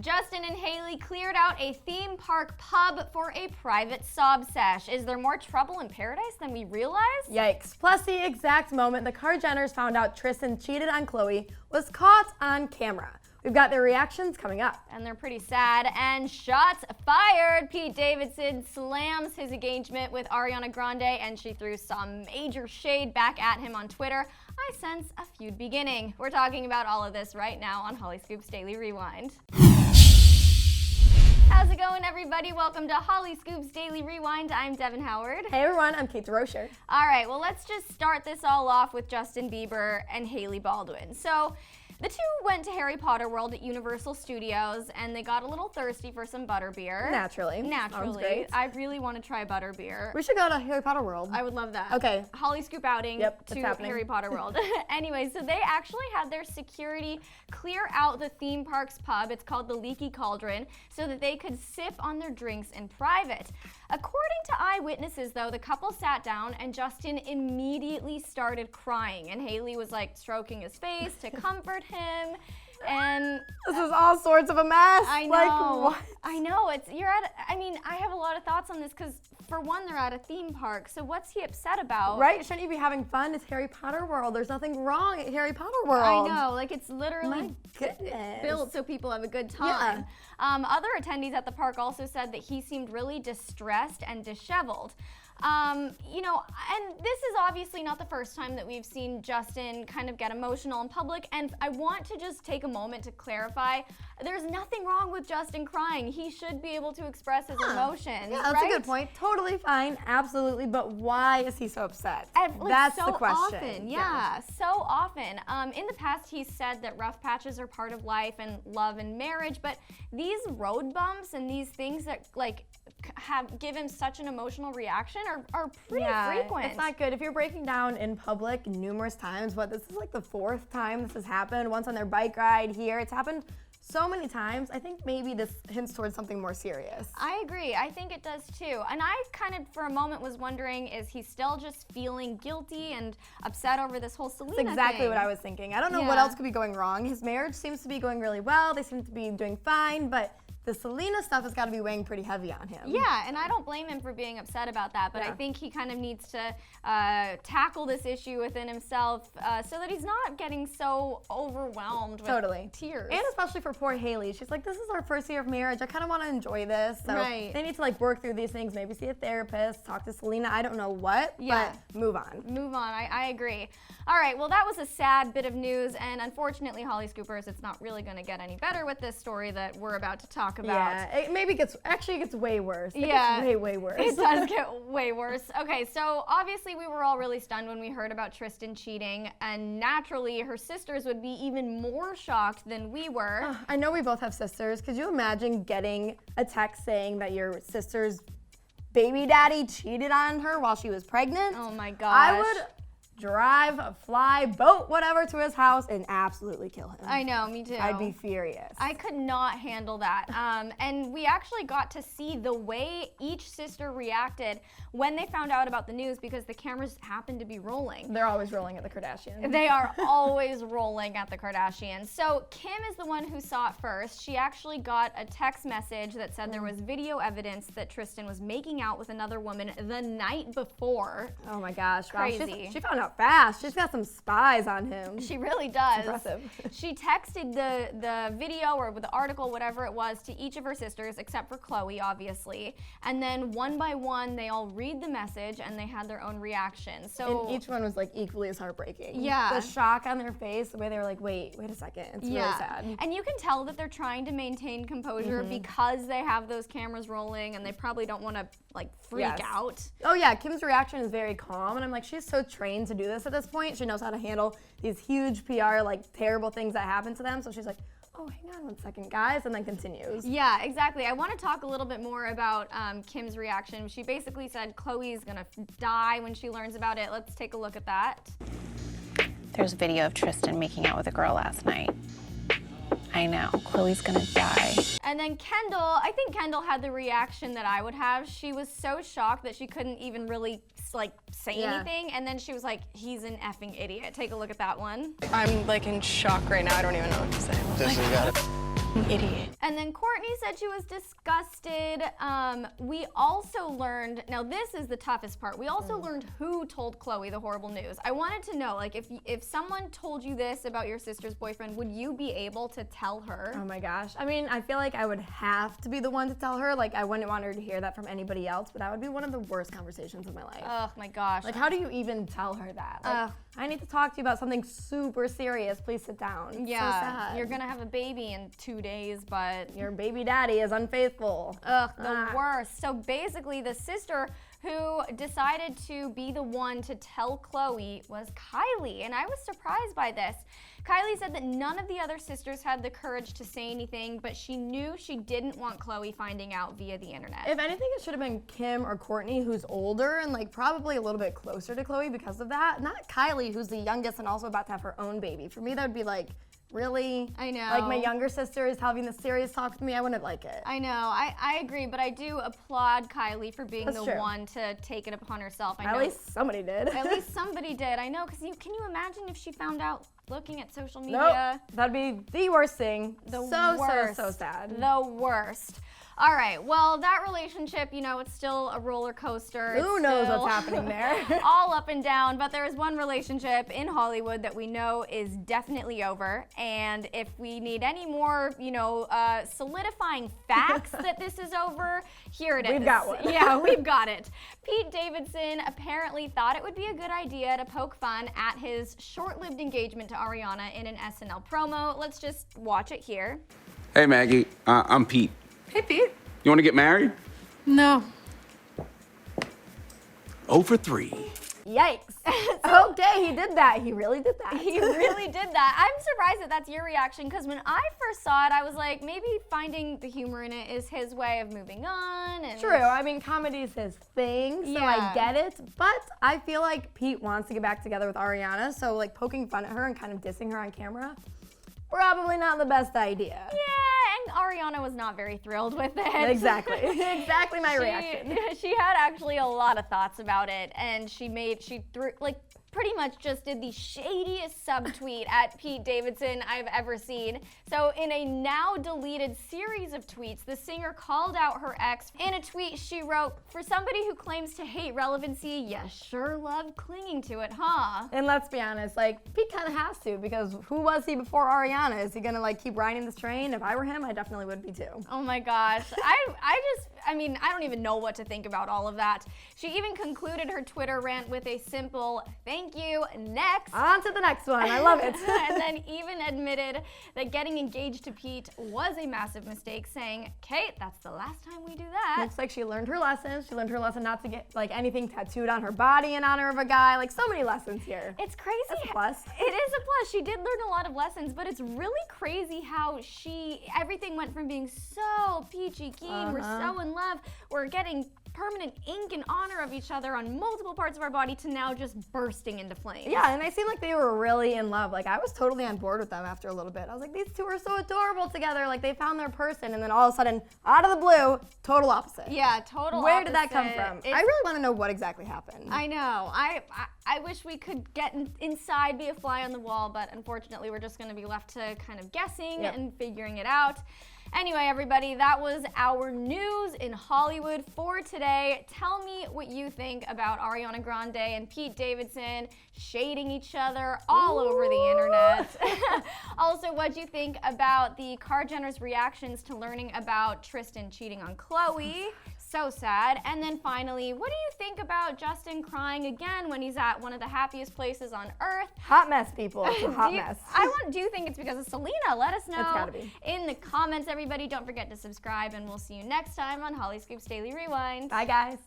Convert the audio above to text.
Justin and Hailey cleared out a theme park pub for a private sob sesh. Is there more trouble in paradise than we realized? Yikes. Plus, the exact moment the KarJenners found out Tristan cheated on Khloe was caught on camera. We've got their reactions coming up. And they're pretty sad. And shots fired. Pete Davidson slams his engagement with Ariana Grande, and she threw some major shade back at him on Twitter. I sense a feud beginning. We're talking about all of this right now on Hollyscoop's Daily Rewind. How's it going, everybody? Welcome to Hollyscoop's Daily Rewind. I'm Devin Howard. Hey everyone, I'm Kate DeRocher. All right, well, let's just start this all off with Justin Bieber and Hailey Baldwin. So, the two went to Harry Potter World at Universal Studios, and they got a little thirsty for some butterbeer. Naturally. Sounds great. I really want to try butterbeer. We should go to Harry Potter World. I would love that. Okay. Hollyscoop outing to happening. Harry Potter World. Anyway, so they actually had their security clear out the theme park's pub. It's called the Leaky Cauldron, so that they could sip on their drinks in private. According to eyewitnesses, though, the couple sat down and Justin immediately started crying, and Hailey was like stroking his face to comfort him. And this is all sorts of a mess. I know. Like, what? I know. I have a lot of thoughts on this because, for one, they're at a theme park. So what's he upset about? Right? Shouldn't you be having fun? It's Harry Potter World. There's nothing wrong at Harry Potter World. I know. Like, it's literally built so people have a good time. Yeah. Other attendees at the park also said that he seemed really distressed and disheveled. And this is obviously not the first time that we've seen Justin kind of get emotional in public, and I want to just take a moment to clarify, there's nothing wrong with Justin crying. He should be able to express his emotions, Yeah, that's a good point. Totally fine, absolutely, but why is he so upset? That's so the question. Often, so often. In the past, he's said that rough patches are part of life and love and marriage, but these road bumps and these things that give him such an emotional reaction are pretty frequent. It's not good. If you're breaking down in public numerous times, this is like the fourth time this has happened. Once on their bike ride here. It's happened so many times. I think maybe this hints towards something more serious. I agree. I think it does too. And I kind of, for a moment, was wondering, is he still just feeling guilty and upset over this whole Selena That's exactly thing? what I was thinking. I don't know what else could be going wrong. His marriage seems to be going really well. They seem to be doing fine, but the Selena stuff has got to be weighing pretty heavy on him. Yeah, and I don't blame him for being upset about that, but I think he kind of needs to tackle this issue within himself so that he's not getting so overwhelmed with tears. And especially for poor Hailey. She's like, this is our first year of marriage. I kind of want to enjoy this. So they need to work through these things, maybe see a therapist, talk to Selena, I don't know what, but move on. Move on, I agree. All right, well, that was a sad bit of news, and unfortunately, Hollyscoopers, it's not really going to get any better with this story that we're about to talk about. Yeah, it gets way worse. It gets way worse. It does get way worse. Okay, so obviously we were all really stunned when we heard about Tristan cheating, and naturally her sisters would be even more shocked than we were. I know we both have sisters. Could you imagine getting a text saying that your sister's baby daddy cheated on her while she was pregnant? Oh my gosh. I would drive, fly, boat, whatever to his house and absolutely kill him. I know, me too. I'd be furious. I could not handle that. And we actually got to see the way each sister reacted when they found out about the news because the cameras happened to be rolling. They're always rolling at the Kardashians. They are always rolling at the Kardashians. So Kim is the one who saw it first. She actually got a text message that said there was video evidence that Tristan was making out with another woman the night before. Oh my gosh. Crazy. Wow. She found out fast. She's got some spies on him. She really does. Impressive. She texted the video or the article, whatever it was, to each of her sisters, except for Khloe, obviously. And then one by one, they all read the message and they had their own reaction. So and each one was equally as heartbreaking. Yeah. The shock on their face, the way they were like, wait a second. It's really sad. And you can tell that they're trying to maintain composure because they have those cameras rolling and they probably don't want to freak out. Oh yeah, Kim's reaction is very calm and I'm like, she's so trained to do this at this point. She knows how to handle these huge PR, terrible things that happen to them. So she's like, oh, hang on one second, guys, and then continues. Yeah, exactly. I want to talk a little bit more about Kim's reaction. She basically said Khloe's gonna die when she learns about it. Let's take a look at that. There's video of Tristan making out with a girl last night. I know, Khloe's gonna die. And then Kendall, I think Kendall had the reaction that I would have. She was so shocked that she couldn't even really say anything, and then she was like, he's an effing idiot. Take a look at that one. I'm in shock right now. I don't even know what to say. This has got it. Idiot. And then Kourtney said she was disgusted. We also learned, now this is the toughest part, we also learned who told Khloe the horrible news. I wanted to know, like, if someone told you this about your sister's boyfriend, would you be able to tell her? Oh my gosh. I mean, I feel like I would have to be the one to tell her. Like, I wouldn't want her to hear that from anybody else, but that would be one of the worst conversations of my life. Oh my gosh. Like, how do you even tell her that? Like, I need to talk to you about something super serious. Please sit down. It's yeah, so sad. you're gonna have a baby in 2 days, but Your baby daddy is unfaithful. ugh, the worst. So basically, the sister who decided to be the one to tell Khloe was Kylie, and I was surprised by this. Kylie said that none of the other sisters had the courage to say anything, but she knew she didn't want Khloe finding out via the internet. If anything, it should have been Kim or Kourtney, who's older and like probably a little bit closer to Khloe because of that. Not Kylie, who's the youngest and also about to have her own baby. For me, that would be like, really? I know. Like, my younger sister is having this serious talk with me. I wouldn't like it. I know, I agree, but I do applaud Kylie for being That's the true. one to take it upon herself. I At know. least somebody did. At least somebody did. I know, because can you imagine if she found out looking at social Nope. media? That'd be the worst thing. The so worst. sad. The worst. All right, well, that relationship, you know, it's still a roller coaster. Who It's knows still what's happening there? all up and down, but there is one relationship in Hollywood that we know is definitely over. And if we need any more, you know, solidifying facts that this is over, here it is. We've got one. Yeah, we've got it. Pete Davidson apparently thought it would be a good idea to poke fun at his short-lived engagement to Ariana in an SNL promo. Let's just watch it here. Hey Maggie, I'm Pete. Hey, Pete. You want to get married? No. 0 for 3. Yikes. Okay, he did that. He really did that. He really did that. I'm surprised that that's your reaction, because when I first saw it, I was like, maybe finding the humor in it is his way of moving on. And True. I mean, comedy is his thing, so Yeah. I get it. But I feel like Pete wants to get back together with Ariana, so like poking fun at her and kind of dissing her on camera, probably not the best idea. Yeah, and Ariana was not very thrilled with it. Exactly. Exactly my reaction. She had actually a lot of thoughts about it, and she threw, like, pretty much just did the shadiest subtweet at Pete Davidson I've ever seen. So in a now deleted series of tweets, the singer called out her ex. In a tweet, she wrote, "For somebody who claims to hate relevancy, you sure love clinging to it, huh?" And let's be honest, like, Pete kind of has to, because who was he before Ariana? Is he gonna like keep riding this train? If I were him, I definitely would be too. Oh my gosh. I mean, I don't even know what to think about all of that. She even concluded her Twitter rant with a simple, "Thank you, next." On to the next one. I love it. And then even admitted that getting engaged to Pete was a massive mistake, saying, "Kate, that's the last time we do that." Looks like she learned her lesson. She learned her lesson not to get like anything tattooed on her body in honor of a guy. Like, so many lessons here. It's crazy. That's a plus. It is a plus. She did learn a lot of lessons, but it's really crazy how everything went from being so peachy keen, we're so in love, we're getting permanent ink in honor of each other on multiple parts of our body, to now just bursting into flames. Yeah, and they seemed like they were really in love. Like, I was totally on board with them after a little bit. I was like, these two are so adorable together. Like, they found their person, and then all of a sudden, out of the blue, total opposite. Yeah, total Where did that come opposite. from? It's- I really want to know what exactly happened. I know. I wish we could get inside, be a fly on the wall, but unfortunately we're just going to be left to kind of guessing and figuring it out. Anyway, everybody, that was our news in Hollywood for today. Tell me what you think about Ariana Grande and Pete Davidson shading each other all over the internet. Also, what you think about the KarJenners' reactions to learning about Tristan cheating on Khloe. So sad. And then finally, what do you think about Justin crying again when he's at one of the happiest places on earth? Hot mess, people. It's a hot mess. Do you think it's because of Selena? Let us know It's gotta be. in the comments, everybody. Don't forget to subscribe, and we'll see you next time on Hollyscoop's Daily Rewind. Bye, guys.